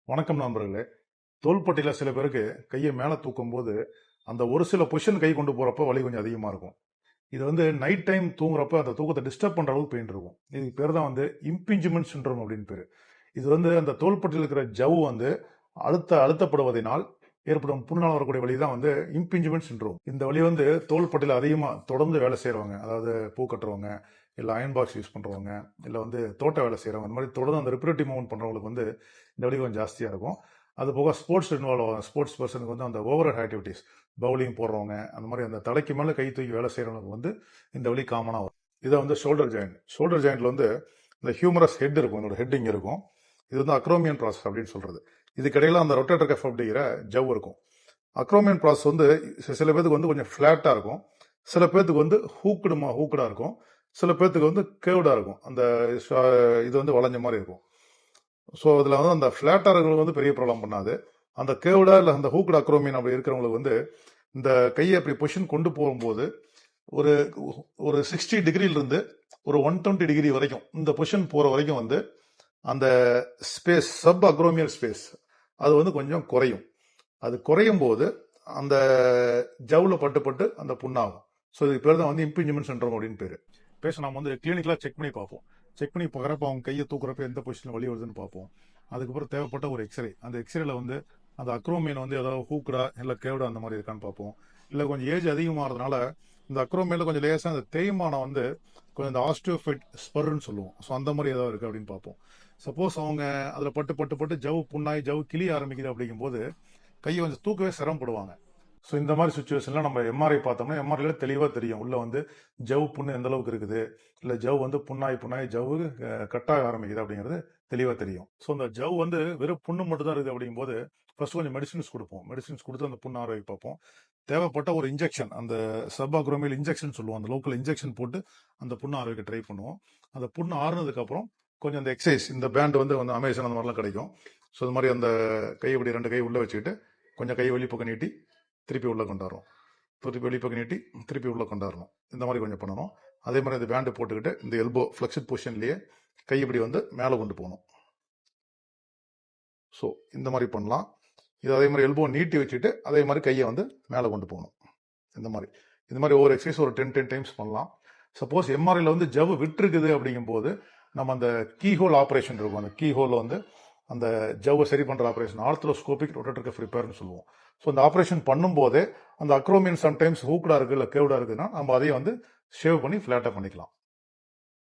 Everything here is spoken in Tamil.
வணக்கம் நண்பர்களே. தோள்பட்டையில சில பேருக்கு கையை மேல தூக்கும் போது அந்த ஒரு சில பொசிஷன் கை கொண்டு போறப்ப வலி கொஞ்சம் அதிகமா இருக்கும். இது நைட் டைம் தூங்குறப்ப அந்த தூக்கத்தை டிஸ்டர்ப் பண்ற அளவுக்கு பெயின் இருக்கும். இதுக்கு பேர் தான் இம்பிஞ்ச்மெண்ட் சிண்ட்ரோம் அப்படின்னு பேரு. இது அந்த தோள்பட்டையில் இருக்கிற ஜவ்வு அழுத்தப்படுவதனால் ஏற்படும் புண்ணால் வரக்கூடிய வழி தான் இம்பிஞ்ச்மெண்ட் சிண்ட்ரோம். இந்த வழி தோள்பட்டையில் அதிகமா தொடர்ந்து வேலை செய்யறவங்க, அதாவது பூ கட்டுறவங்க, இல்ல அயன் பாக்ஸ் யூஸ் பண்றவங்க, இல்ல தோட்ட வேலை செய்யறவங்க, இந்த மாதிரி தொடர்ந்து அந்த ரிப்பரேட்டிவ் மூவ்மெண்ட் பண்றவங்களுக்கு இந்த வலி கொஞ்சம் ஜாஸ்தியா இருக்கும். அது போக ஸ்போர்ட்ஸ் இன்வால்வ் ஆகும். ஸ்போர்ட்ஸ் பர்சனுக்கு அந்த ஓவர் ஹெட் ஆக்டிவிட்டிஸ், பவுலிங் போடுறவங்க, அந்த மாதிரி அந்த தலைக்கு மேல கை தூக்கி வேலை செய்யறவங்களுக்கு இந்த வலி காமனா வரும். இதை ஷோல்டர் ஜாயிண்ட். ஷோல்டர் ஜாயிண்ட்ல இந்த ஹியூமரஸ் ஹெட் இருக்கும், இதோட ஹெட்டிங் இருக்கும். இது அக்ரோமியன் ப்ராசஸ் அப்படின்னு சொல்றது. இதுக்கிடையில அந்த ரொட்டேட்டர் கஃப் அப்படிங்கிற ஜவ் இருக்கும். அக்ரோமியன் ப்ராசஸ் சில பேருக்கு கொஞ்சம் ஃபிளாட்டா இருக்கும், சில பேருக்கு ஹூக்கடா இருக்கும், சில பேருக்கு கேவ்டா இருக்கும். அந்த இது வளைஞ்ச மாதிரி இருக்கும். ஸோ அதில் அந்த ஃபிளாட்டா இருக்கிறவங்க பெரிய ப்ராப்ளம் பண்ணாது. அந்த கேவ்டா இல்லை அந்த ஹூக்டு அக்ரோமியன் அப்படி இருக்கிறவங்களுக்கு இந்த கையை அப்படி பொசிஷன் கொண்டு போகும்போது ஒரு ஒரு 60 டிகிரியிலிருந்து ஒரு 120 டிகிரி வரைக்கும் இந்த பொசிஷன் போற வரைக்கும் அந்த ஸ்பேஸ், சப் அக்ரோமியல் ஸ்பேஸ், அது கொஞ்சம் குறையும். அது குறையும் போது அந்த ஜவுல பட்டு அந்த புண்ணாகும். ஸோ இதுக்கு பேர் தான் இம்பிஞ்ச்மெண்ட் சிண்ட்ரோம் அப்படின்னு பேரு. நம்ம கிளினிக்கலா செக் பண்ணி பார்ப்போம். செக் பண்ணி பார்க்குறப்ப அவங்க கையை தூக்குறப்ப எந்த பொசிஷன்ல வலி வருதுன்னு பார்ப்போம். அதுக்கப்புறம் தேவைப்பட்ட ஒரு எக்ஸ்ரே, அந்த எக்ஸ்ரேல அந்த அக்ரோமியன் ஏதாவது ஹூக்கடா இல்லை கேவ்டா அந்த மாதிரி இருக்கான்னு பார்ப்போம். இல்லை கொஞ்சம் ஏஜ் அதிகமாகிறதுனால இந்த அக்ரோமியன்ல கொஞ்சம் லேசாக அந்த தேய்மானம் கொஞ்சம் இந்த ஆஸ்டியோஃபைட் ஸ்பர்ன்னு சொல்லுவோம். ஸோ அந்த மாதிரி ஏதாவது இருக்கு அப்படின்னு பார்ப்போம். சப்போஸ் அவங்க அதில் பட்டு ஜவு புண்ணாய், ஜவு கிளிய ஆரம்பிக்குது அப்படிங்கும்போது கையை கொஞ்சம் தூக்கவே சிரமப்படுவாங்க. ஸோ இந்த மாதிரி சுச்சுவேஷன்ல நம்ம எம்ஆர்ஐ பார்த்தோம்னா எம்ஆர்ஐல தெளிவாக தெரியும் உள்ள ஜவு புண்ணு எந்த அளவுக்கு இருக்குது, இல்லை ஜவு புண்ணாய் ஜவு கட்டாக ஆரம்பிக்குது அப்படிங்கிறது தெளிவாக தெரியும். ஸோ இந்த ஜவு வெறும் புண்ணு மட்டும் தான் இருக்குது அப்படிங்கும்போது ஃபர்ஸ்ட் கொஞ்சம் மெடிசின்ஸ் கொடுப்போம். மெடிசின்ஸ் கொடுத்து அந்த புண்ணு ஆரோக்கிய பார்ப்போம். தேவைப்பட்ட ஒரு இன்ஜெக்ஷன், அந்த சப்பாக்ரோமியல் இன்ஜெக்ஷன் சொல்லுவோம், அந்த லோக்கல் இன்ஜெக்ஷன் போட்டு அந்த புண்ணு ஆரோக்கிய ட்ரை பண்ணுவோம். அந்த புண்ணு ஆறுனதுக்கு அப்புறம் கொஞ்சம் அந்த எக்ஸசைஸ், இந்த பேண்ட் அமேசான் அந்த மாதிரிலாம் கிடைக்கும். ஸோ இந்த மாதிரி அந்த கை இப்படி 2 கை உள்ள வச்சுக்கிட்டு கொஞ்சம் கை வெளிப்பக்கம் நீட்டி திருப்பி உள்ள கொண்டாடுறோம், திருப்பி வெளிப்பக்கம் நீட்டி திருப்பி உள்ள கொண்டாடணும். இந்த மாதிரி கொஞ்சம் பண்ணணும். அதே மாதிரி இந்த பேண்டு போட்டுக்கிட்டு இந்த எல்போ ஃபிளெக்ஸட் பொசிஷன்லயே கை இப்படி மேலே கொண்டு போகணும். ஸோ இந்த மாதிரி பண்ணலாம். இது அதே மாதிரி எல்போ நீட்டி வச்சுட்டு அதே மாதிரி கையை மேலே கொண்டு போகணும். இந்த மாதிரி ஒவ்வொரு எக்ஸசைஸ் ஒரு 10 டைம்ஸ் பண்ணலாம். சப்போஸ் எம்ஆர்ஐல ஜவ்வு விட்டுருக்குது அப்படிங்கும்போது நம்ம அந்த கீஹோல் ஆப்ரேஷன் இருக்கும். அந்த கீஹோல் அந்த ஜவ்வை சரி பண்ற ஆப்ரேஷன், ஆர்த்ரோஸ்கோபிக் ரொட்டேட்டர் கஃப் ரிப்பேர்னு சொல்லுவோம். ஸோ அந்த ஆப்ரேஷன் பண்ணும்போதே அந்த அக்ரோமியன் சம்டைம்ஸ் ஹூக்டா இருக்கு இல்லை கேவ்டா இருக்குன்னா நம்ம அதையும் ஷேவ் பண்ணி ஃபிளாட்டா பண்ணிக்கலாம்.